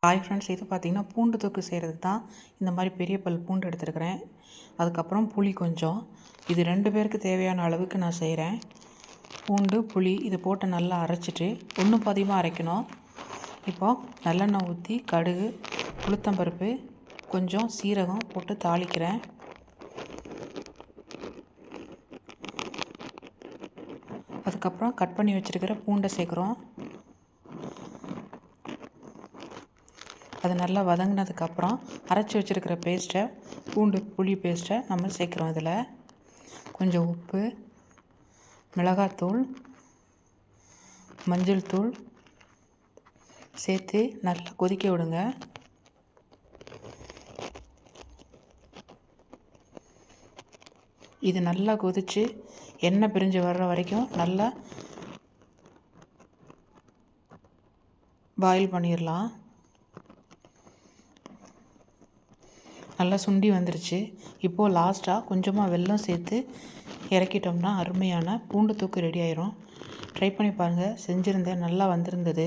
Hi friends, இது பார்த்திங்கன்னா பூண்டு தொக்கு செய்கிறதுக்கு தான் இந்த மாதிரி பெரிய பல் பூண்டு எடுத்துருக்கிறேன். அதுக்கப்புறம் புளி கொஞ்சம். இது 2 பேருக்கு தேவையான அளவுக்கு நான் செய்கிறேன். பூண்டு புளி இது போட்டு நல்லா அரைச்சிட்டு ஒன்றும் பாதியமாக அரைக்கணும். இப்போது நல்லெண்ணெய் ஊற்றி கடுகு உளுத்தம்பருப்பு கொஞ்சம் சீரகம் போட்டு தாளிக்கிறேன். அதுக்கப்புறம் கட் பண்ணி வச்சுருக்கிற பூண்டை சேர்க்குறோம். அது நல்லா வதங்கினதுக்கப்புறம் அரைச்சி வச்சுருக்கிற பேஸ்ட்டை பூண்டு புளி பேஸ்ட்டை நம்ம சேர்க்குறோம். இதில் கொஞ்சம் உப்பு, மிளகாத்தூள், மஞ்சள் தூள் சேர்த்து நல்லா கொதிக்க விடுங்க. இது நல்லா கொதித்து எண்ணெய் பிரிஞ்சு வர்ற வரைக்கும் நல்லா பாயில் பண்ணிடலாம். நல்லா சுண்டி வந்துருச்சு. இப்போது லாஸ்ட்டாக கொஞ்சமாக வெல்லம் சேர்த்து இறக்கிட்டோம்னா அருமையான பூண்டு தொக்கு ரெடி ஆயிரும். ட்ரை பண்ணி பாருங்கள். செஞ்சுருந்தேன், நல்லா வந்திருந்தது.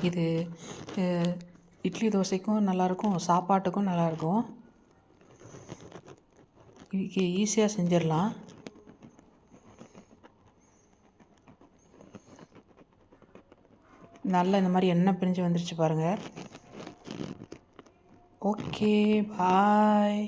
இது இட்லி தோசைக்கும் நல்லாயிருக்கும், சாப்பாட்டுக்கும் நல்லாயிருக்கும். ஈஸியாக செஞ்சிடலாம். நல்லா இந்த மாதிரி எண்ணெய் பிரிஞ்சு வந்துருச்சு பாருங்கள். ஓகே, பாய்.